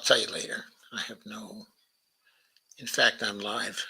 tell you later. I have no. In fact, I'm live.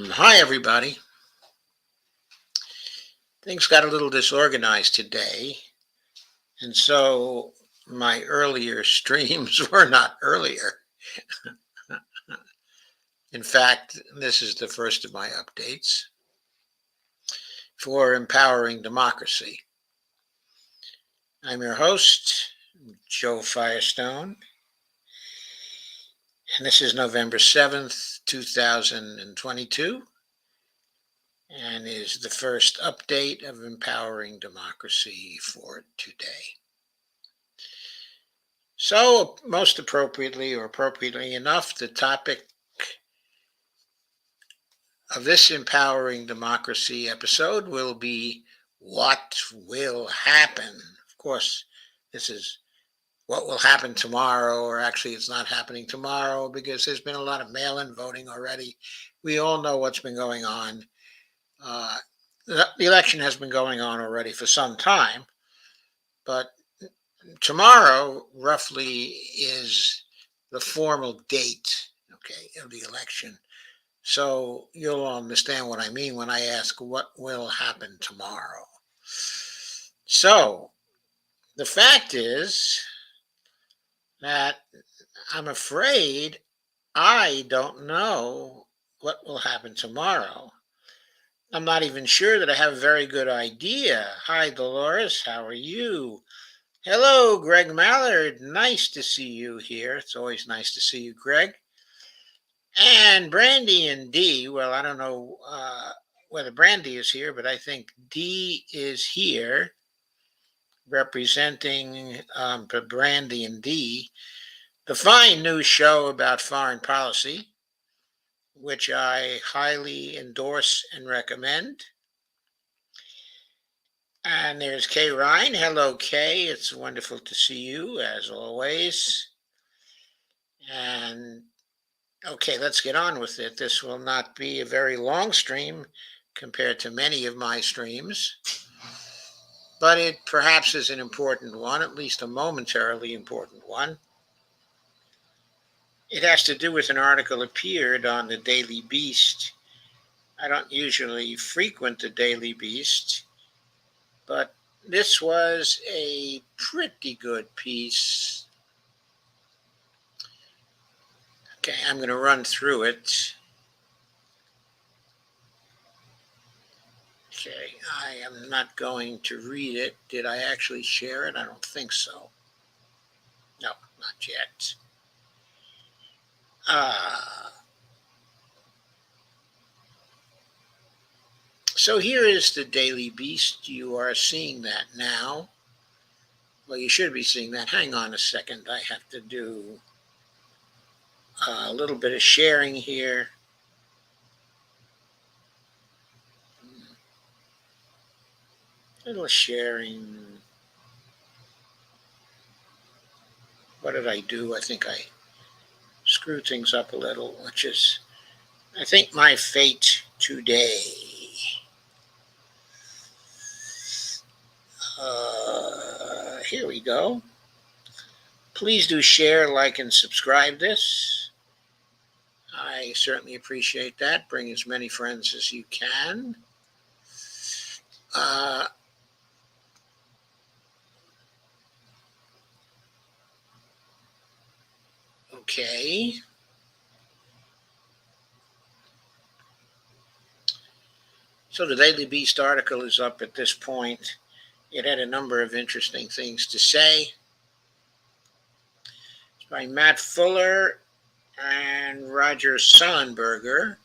Hi, everybody. Things got a little disorganized today, and so my earlier streams were not earlier. In fact, this is the first of my updates for Empowering Democracy. I'm your host, Joe Firestone, and this is November 7th, 2022, and is the first update of Empowering Democracy for today. So, most appropriately or appropriately enough, the topic of this Empowering Democracy episode will be what will happen. Of course, this is what will happen tomorrow, or actually, it's not happening tomorrow because there's been a lot of mail in voting already. We all know what's been going on. The election has been going on already for some time, but tomorrow roughly is the formal date, of the election. So you'll understand what I mean when I ask what will happen tomorrow. So the fact is that I'm afraid I don't know what will happen tomorrow. I'm not even sure that I have a very good idea. Hi, Dolores. How are you? Hello, Greg Mallard. Nice to see you here. It's always nice to see you, Greg. And Brandy and Dee, well, I don't know whether Brandy is here, but I think Dee is here representing Brandy and Dee, the fine new show about foreign policy, which I highly endorse and recommend. And there's Kay Ryan. Hello, Kay. It's wonderful to see you, as always. And okay, let's get on with it. This will not be a very long stream compared to many of my streams, but it perhaps is an important one, at least a momentarily important one. It has to do with an article appeared on the Daily Beast. I don't usually frequent the Daily Beast, but this was a pretty good piece. Okay, I'm going to run through it. Okay, I am not going to read it. Did I actually share it? I don't think so. No, not yet. So here is the Daily Beast. You are seeing that now. Well, you should be seeing that. Hang on a second. I have to do a little bit of sharing here. A little sharing. What did I do? I think I screwed things up a little, which is, I think, my fate today. Here we go. Please do share, like, and subscribe this. I certainly appreciate that. Bring as many friends as you can. Okay. So the Daily Beast article is up at this point. It had a number of interesting things to say. It's by Matt Fuller and Roger Sullenberger.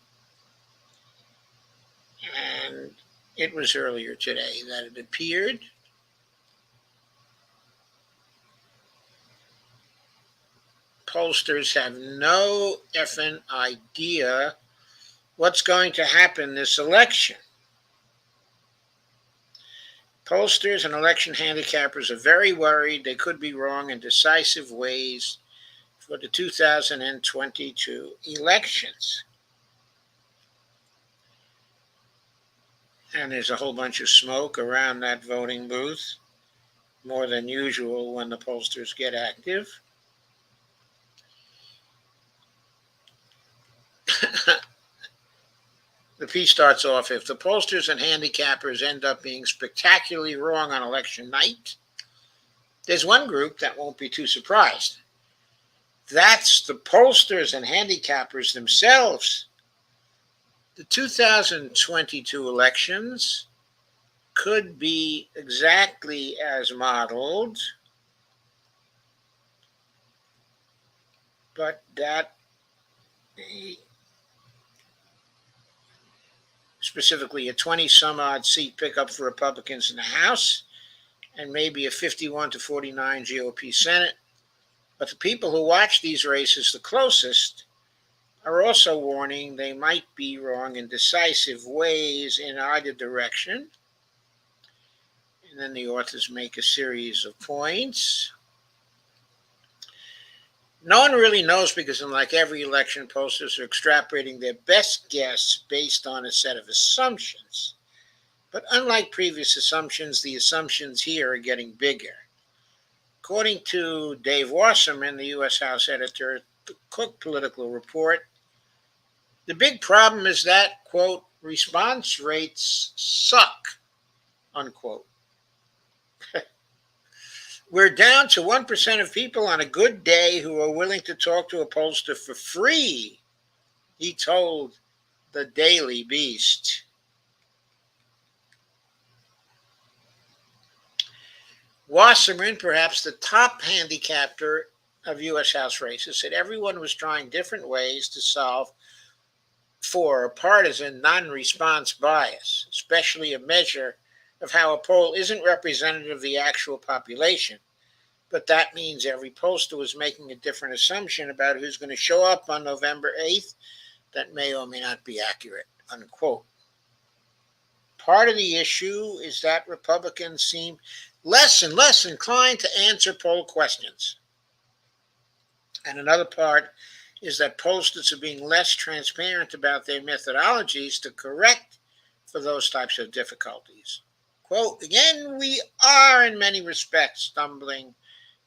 And it was earlier today that it appeared. Pollsters have no effing idea what's going to happen this election. Pollsters and election handicappers are very worried they could be wrong in decisive ways for the 2022 elections. And there's a whole bunch of smoke around that voting booth, more than usual when the pollsters get active. The piece starts off, if the pollsters and handicappers end up being spectacularly wrong on election night, there's one group that won't be too surprised. That's the pollsters and handicappers themselves. The 2022 elections could be exactly as modeled, but that specifically a 20 some odd seat pickup for Republicans in the House and maybe a 51 to 49 GOP Senate. But the people who watch these races the closest are also warning they might be wrong in decisive ways in either direction. And then the authors make a series of points. No one really knows because, unlike every election, pollsters are extrapolating their best guess based on a set of assumptions. But unlike previous assumptions, the assumptions here are getting bigger. According to Dave Wasserman, the U.S. House editor at the Cook Political Report, the big problem is that, quote, response rates suck, unquote. We're down to 1% of people on a good day who are willing to talk to a pollster for free, he told the Daily Beast. Wasserman, perhaps the top handicapper of U.S. House races, said everyone was trying different ways to solve for a partisan non-response bias, especially a measure of how a poll isn't representative of the actual population. But that means every pollster was making a different assumption about who's going to show up on November 8th that may or may not be accurate, unquote. Part of the issue is that Republicans seem less and less inclined to answer poll questions. And another part is that pollsters are being less transparent about their methodologies to correct for those types of difficulties. Quote, again, we are in many respects stumbling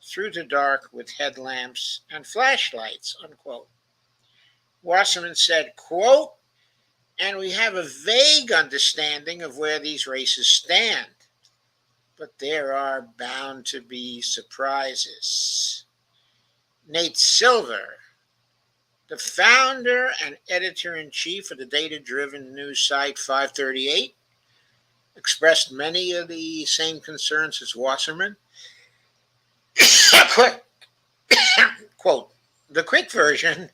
through the dark with headlamps and flashlights, unquote. Wasserman said, quote, and we have a vague understanding of where these races stand, but there are bound to be surprises. Nate Silver, the founder and editor-in-chief of the data-driven news site 538, expressed many of the same concerns as Wasserman. Quote, the quick version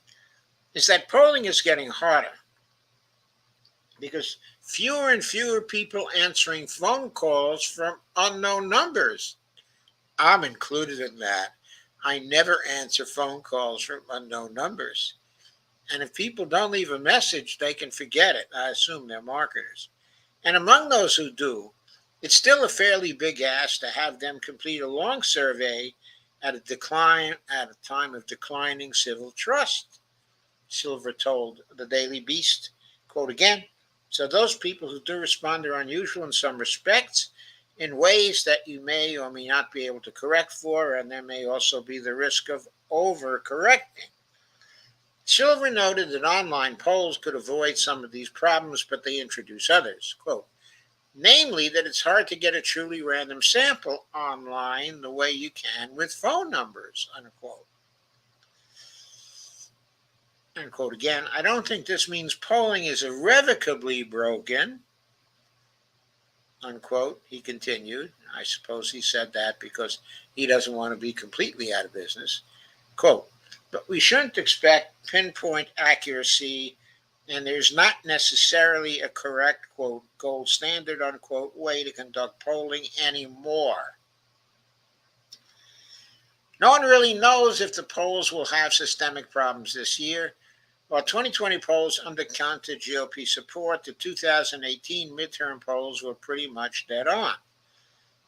is that polling is getting harder because fewer and fewer people answering phone calls from unknown numbers. I'm included in that. I never answer phone calls from unknown numbers. And if people don't leave a message, they can forget it. I assume they're marketers. And among those who do, it's still a fairly big ask to have them complete a long survey at a time of declining civil trust, Silver told the Daily Beast. Quote again, so those people who do respond are unusual in some respects, in ways that you may or may not be able to correct for, and there may also be the risk of overcorrecting. Silver noted that online polls could avoid some of these problems, but they introduce others. Quote, namely that it's hard to get a truly random sample online the way you can with phone numbers, unquote. Unquote again, I don't think this means polling is irrevocably broken. Unquote, he continued. I suppose he said that because he doesn't want to be completely out of business. Quote, but we shouldn't expect pinpoint accuracy, and there's not necessarily a correct, quote, gold standard, unquote, way to conduct polling anymore. No one really knows if the polls will have systemic problems this year. While 2020 polls undercounted GOP support, the 2018 midterm polls were pretty much dead on.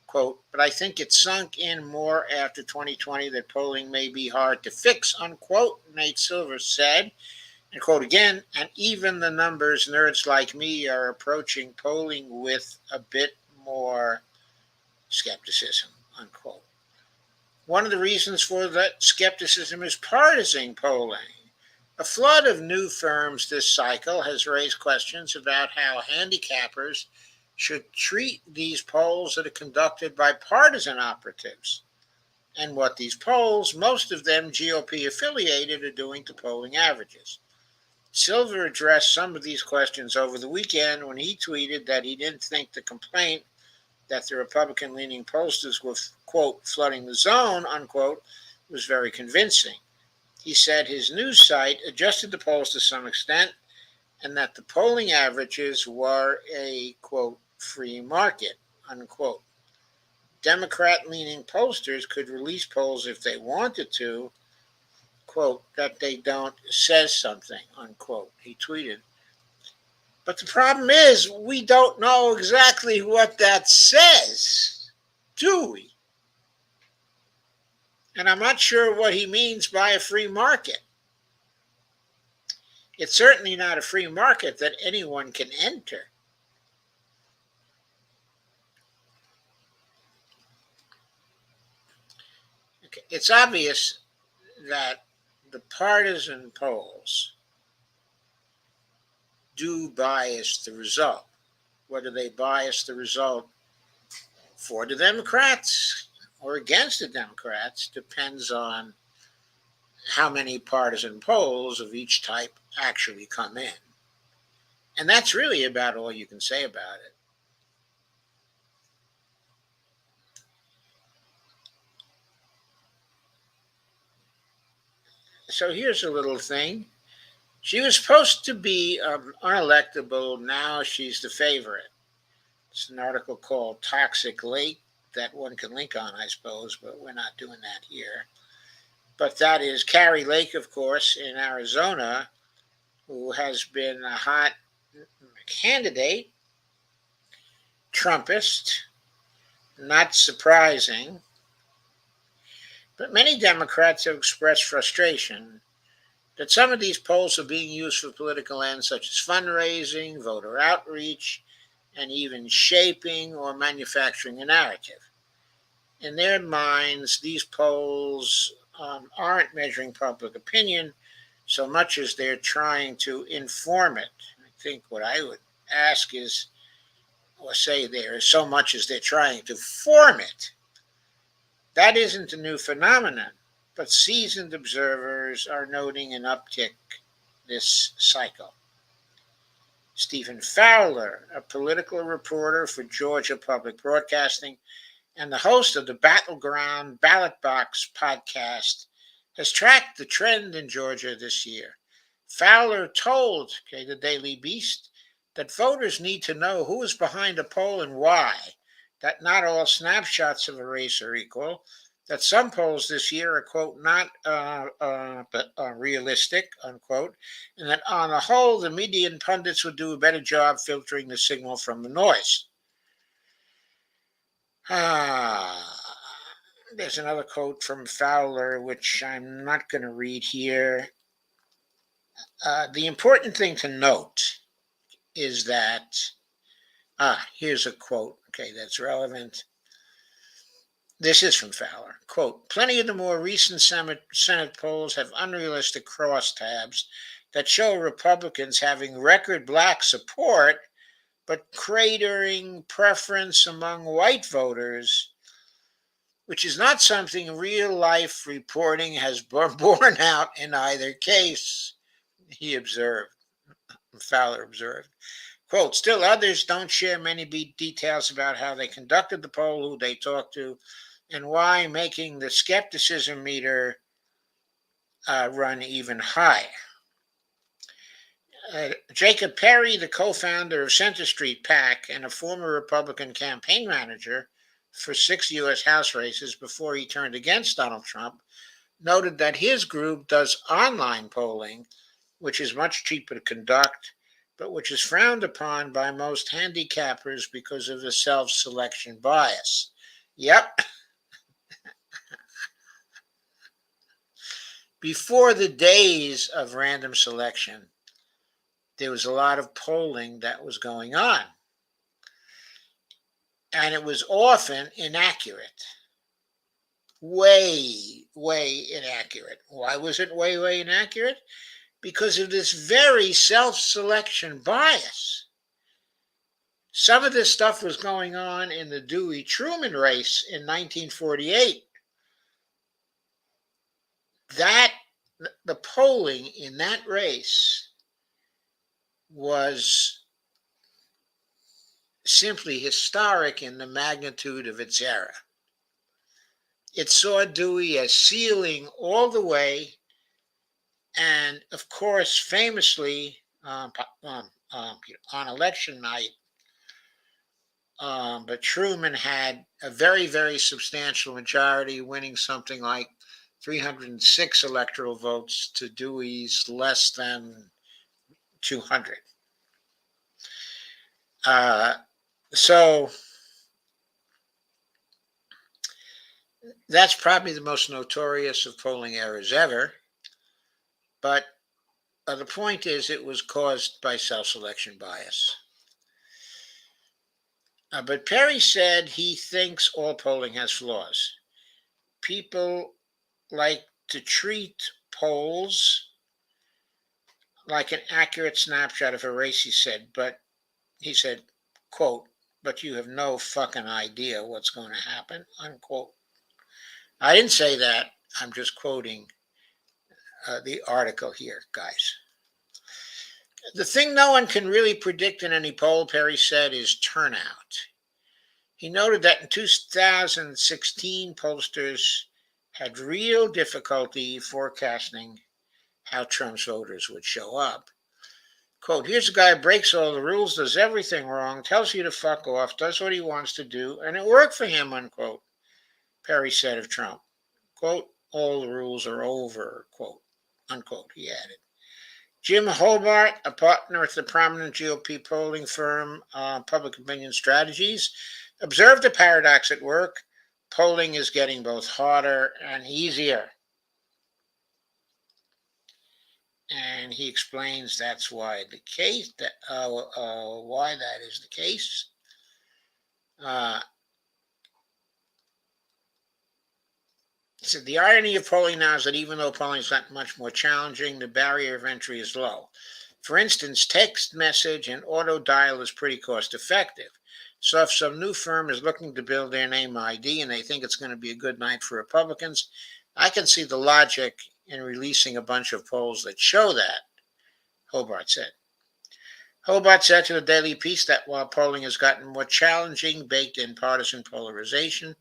Quote, but I think it sunk in more after 2020 that polling may be hard to fix, unquote, Nate Silver said. And quote again, and even the numbers nerds like me are approaching polling with a bit more skepticism, unquote. One of the reasons for that skepticism is partisan polling. A flood of new firms this cycle has raised questions about how handicappers should treat these polls that are conducted by partisan operatives and what these polls, most of them GOP affiliated, are doing to polling averages. Silver addressed some of these questions over the weekend when he tweeted that he didn't think the complaint that the Republican-leaning pollsters were, quote, flooding the zone, unquote, was very convincing. He said his news site adjusted the polls to some extent and that the polling averages were a, quote, free market, unquote. Democrat-leaning pollsters could release polls if they wanted to, quote, that they don't says something, unquote, he tweeted. But the problem is we don't know exactly what that says, do we? And I'm not sure what he means by a free market. It's certainly not a free market that anyone can enter. Okay. It's obvious that the partisan polls do bias the result. Whether they bias the result for the Democrats or against the Democrats depends on how many partisan polls of each type actually come in. And that's really about all you can say about it. So here's a little thing. She was supposed to be unelectable. Now she's the favorite. It's an article called Toxic Lake that one can link on, I suppose, but we're not doing that here. But that is Kari Lake, of course, in Arizona, who has been a hot candidate, Trumpist, not surprising. But many Democrats have expressed frustration that some of these polls are being used for political ends such as fundraising, voter outreach, and even shaping or manufacturing a narrative. In their minds, these polls aren't measuring public opinion so much as they're trying to inform it. I think what I would ask is, or say there, is so much as they're trying to form it. That isn't a new phenomenon, but seasoned observers are noting an uptick this cycle. Stephen Fowler, a political reporter for Georgia Public Broadcasting and the host of the Battleground Ballot Box podcast, has tracked the trend in Georgia this year. Fowler told the Daily Beast that voters need to know who is behind a poll and why, that not all snapshots of a race are equal, that some polls this year are, quote, not realistic, unquote, and that on the whole, the media and pundits would do a better job filtering the signal from the noise. There's another quote from Fowler, which I'm not going to read here. The important thing to note is that, here's a quote, that's relevant. This is from Fowler. Quote, plenty of the more recent Senate polls have unrealistic crosstabs that show Republicans having record black support, but cratering preference among white voters, which is not something real life reporting has borne out in either case. he observed, Fowler observed. Quote, still others don't share many details about how they conducted the poll, who they talked to, and why, making the skepticism meter run even higher. Jacob Perry, the co-founder of Center Street PAC and a former Republican campaign manager for 6 U.S. House races before he turned against Donald Trump, noted that his group does online polling, which is much cheaper to conduct, but which is frowned upon by most handicappers because of the self-selection bias. Yep. Before the days of random selection, there was a lot of polling that was going on. And it was often inaccurate. Way inaccurate. Why was it way inaccurate? Because of this very self-selection bias. Some of this stuff was going on in the Dewey-Truman race in 1948. The polling in that race was simply historic in the magnitude of its era. It saw Dewey as sealing all the way, and of course, famously on election night, but Truman had a very substantial majority, winning something like 306 electoral votes to Dewey's less than 200. So that's probably the most notorious of polling errors ever. But the point is, it was caused by self-selection bias. But Perry said he thinks all polling has flaws. People like to treat polls like an accurate snapshot of a race, he said, but he said, quote, but you have no fucking idea what's going to happen, unquote. I didn't say that. I'm just quoting the article here, guys. The thing no one can really predict in any poll, Perry said, is turnout. He noted that in 2016, pollsters had real difficulty forecasting how Trump's voters would show up. Quote, here's a guy who breaks all the rules, does everything wrong, tells you to fuck off, does what he wants to do, and it worked for him, unquote, Perry said of Trump. Quote, all the rules are over, quote, unquote, he added. Jim Hobart, a partner at the prominent GOP polling firm Public Opinion Strategies, observed the paradox at work. Polling is getting both harder and easier. And he explains that's why the case, why that is the case. He said, the irony of polling now is that even though polling is not much more challenging, the barrier of entry is low. For instance, text message and auto dial is pretty cost effective. So if some new firm is looking to build their name ID and they think it's going to be a good night for Republicans, I can see the logic in releasing a bunch of polls that show that, Hobart said. Hobart said to the Daily Beast that while polling has gotten more challenging, baked-in partisan polarization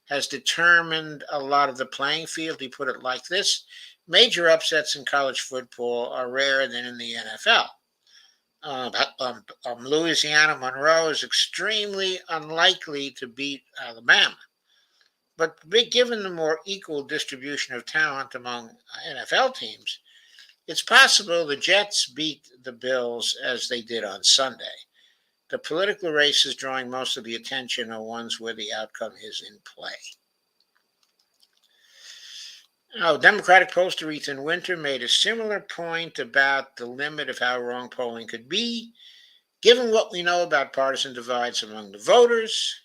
has determined a lot of the playing field. He put it like this: major upsets in college football are rarer than in the NFL. Louisiana Monroe is extremely unlikely to beat Alabama. But given the more equal distribution of talent among NFL teams, it's possible the Jets beat the Bills as they did on Sunday. The political races drawing most of the attention are ones where the outcome is in play. Now, Democratic pollster Ethan Winter made a similar point about the limit of how wrong polling could be, given what we know about partisan divides among the voters.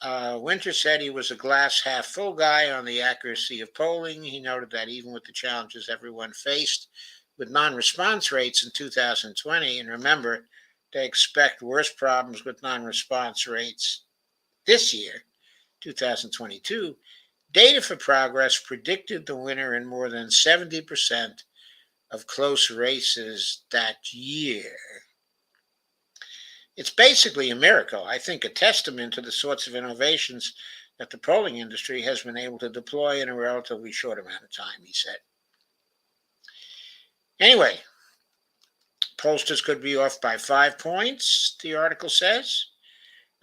Winter said he was a glass half full guy on the accuracy of polling. He noted that even with the challenges everyone faced with non-response rates in 2020, and remember, they expect worse problems with non-response rates this year, 2022, Data for Progress predicted the winner in more than 70% of close races that year. It's basically a miracle, I think, a testament to the sorts of innovations that the polling industry has been able to deploy in a relatively short amount of time, he said. Anyway, pollsters could be off by 5 points, the article says.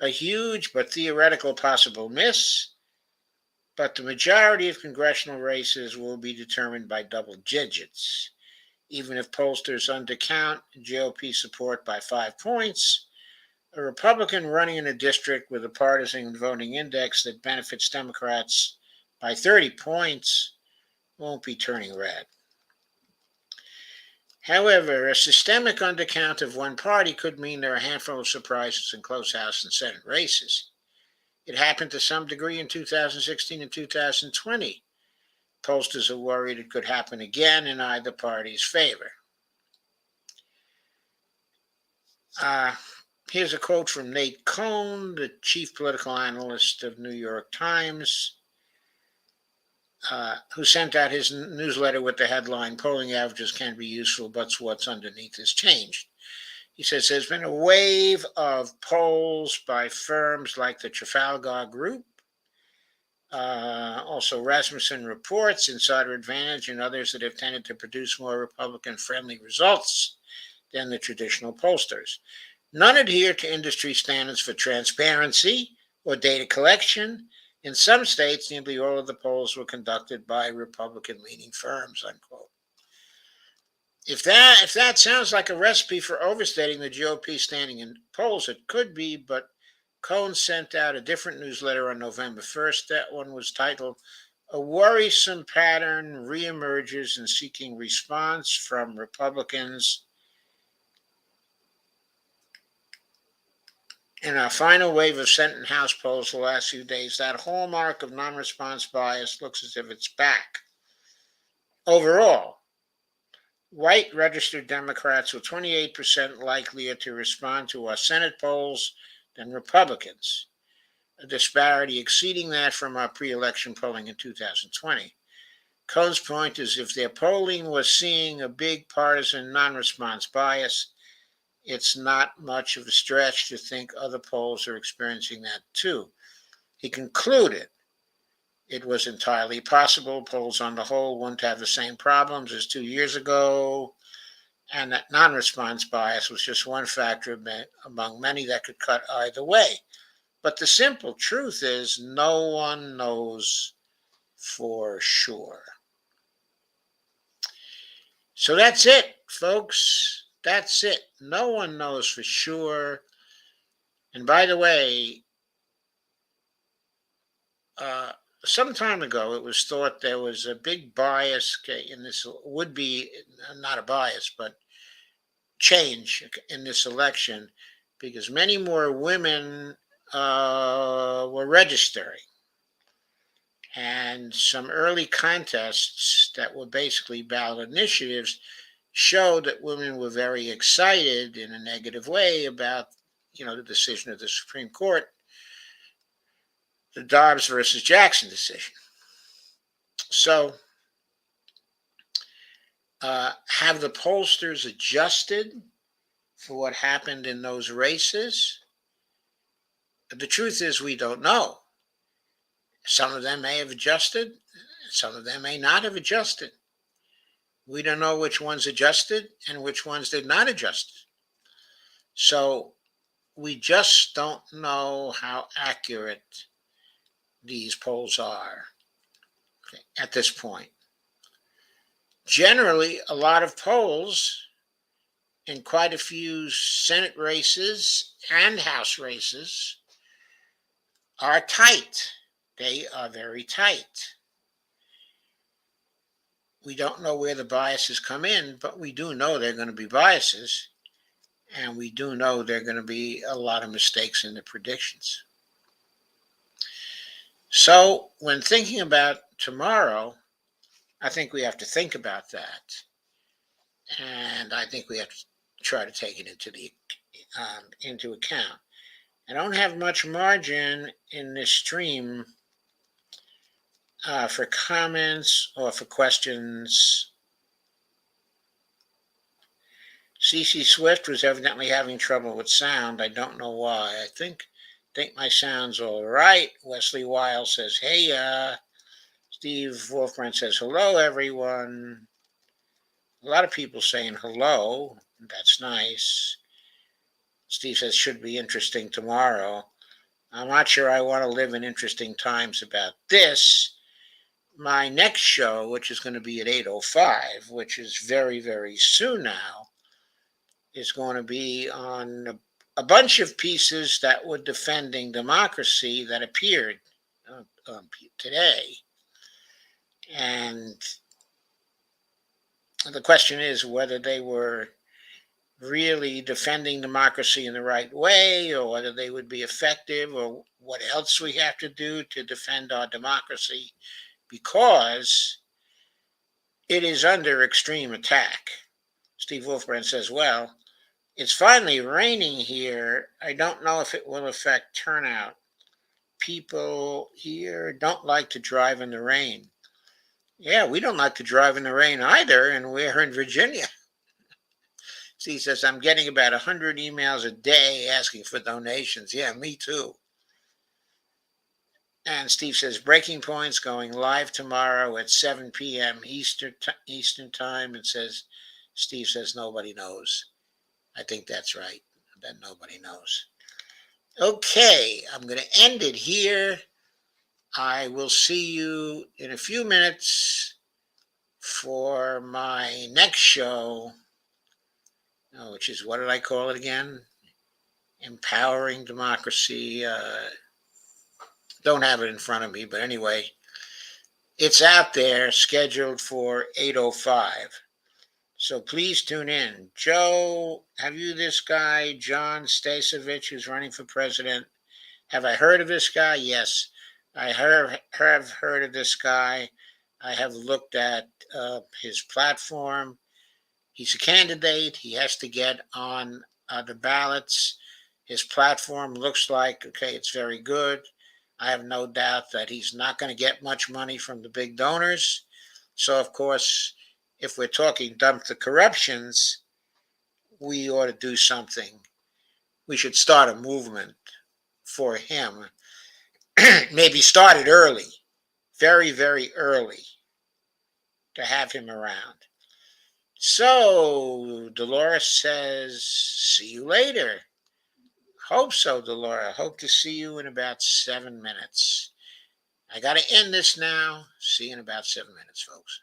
A huge but theoretical possible miss, but the majority of congressional races will be determined by double digits. Even if pollsters undercount GOP support by 5 points, a Republican running in a district with a partisan voting index that benefits Democrats by 30 points won't be turning red. However, a systemic undercount of one party could mean there are a handful of surprises in close House and Senate races. It happened to some degree in 2016 and 2020. Pollsters are worried it could happen again in either party's favor. Here's a quote from Nate Cohn, the chief political analyst of New York Times, who sent out his newsletter with the headline, "Polling averages can be useful, but what's underneath has changed." He says there's been a wave of polls by firms like the Trafalgar Group, also Rasmussen Reports, Insider Advantage, and others that have tended to produce more Republican-friendly results than the traditional pollsters. None adhere to industry standards for transparency or data collection. In some states, nearly all of the polls were conducted by Republican-leaning firms, unquote. If that sounds like a recipe for overstating the GOP standing in polls, it could be, but Cohn sent out a different newsletter on November 1st. That one was titled, "A Worrisome Pattern Reemerges in Seeking Response from Republicans in our final wave of Senate and House polls the last few days. That hallmark of non-response bias looks as if it's back. Overall, white registered Democrats were 28% likelier to respond to our Senate polls than Republicans, a disparity exceeding that from our pre-election polling in 2020. Cohn's point is if their polling was seeing a big partisan non-response bias, it's not much of a stretch to think other polls are experiencing that too. He concluded it was entirely possible polls on the whole wouldn't have the same problems as 2 years ago, and that non-response bias was just one factor among many that could cut either way. But the simple truth is no one knows for sure. So that's it, folks. That's it. No one knows for sure. And by the way, some time ago, it was thought there was a big bias in this, would be not a bias, but change in this election because many more women were registering. And some early contests that were basically ballot initiatives showed that women were very excited in a negative way about, the decision of the Supreme Court, the Dobbs versus Jackson decision. So, have the pollsters adjusted for what happened in those races? The truth is, we don't know. Some of them may have adjusted, some of them may not have adjusted. We don't know which ones adjusted and which ones did not adjust. So we just don't know how accurate these polls are at this point. Generally, a lot of polls in quite a few Senate races and House races are tight. They are very tight. We don't know where the biases come in, but we do know there are going to be biases, and we do know there are going to be a lot of mistakes in the predictions. So when thinking about tomorrow, I think we have to think about that. And I think we have to try to take it into account. I don't have much margin in this stream for comments or for questions CC Swift was evidently having trouble with sound. I don't know why. I think my sound's all right. Wesley Weil says, "Hey, Steve Wolfbrand says, hello, everyone." A lot of people saying hello. That's nice. Steve says, should be interesting tomorrow. I'm not sure I want to live in interesting times about this. My next show, which is going to be at 8:05, which is very, very soon now, is going to be on a bunch of pieces that were defending democracy that appeared today. And the question is whether they were really defending democracy in the right way, or whether they would be effective, or what else we have to do to defend our democracy, because it is under extreme attack. Steve Wolfbrand says, well, it's finally raining here. I don't know if it will affect turnout. People here don't like to drive in the rain. Yeah, we don't like to drive in the rain either, and we're in Virginia. So he says, I'm getting about 100 emails a day asking for donations. Yeah, me too. And Steve says, Breaking Point's going live tomorrow at 7 p.m. Eastern time. And Steve says, nobody knows. I think that's right, that nobody knows. Okay, I'm going to end it here. I will see you in a few minutes for my next show, which is, what did I call it again? Empowering Democracy. Don't have it in front of me, but anyway, it's out there, scheduled for 8:05. So please tune in. Joe, have you this guy, John Stasevich, who's running for president? Have I heard of this guy? Yes, I have heard of this guy. I have looked at his platform. He's a candidate. He has to get on the ballots. His platform looks like, okay, it's very good. I have no doubt that he's not going to get much money from the big donors. So, of course, if we're talking dump the corruptions, we ought to do something. We should start a movement for him. Maybe start it early, very, very early, to have him around. So, Dolores says, see you later. Hope so, Dolores. Hope to see you in about 7 minutes. I got to end this now. See you in about 7 minutes, folks.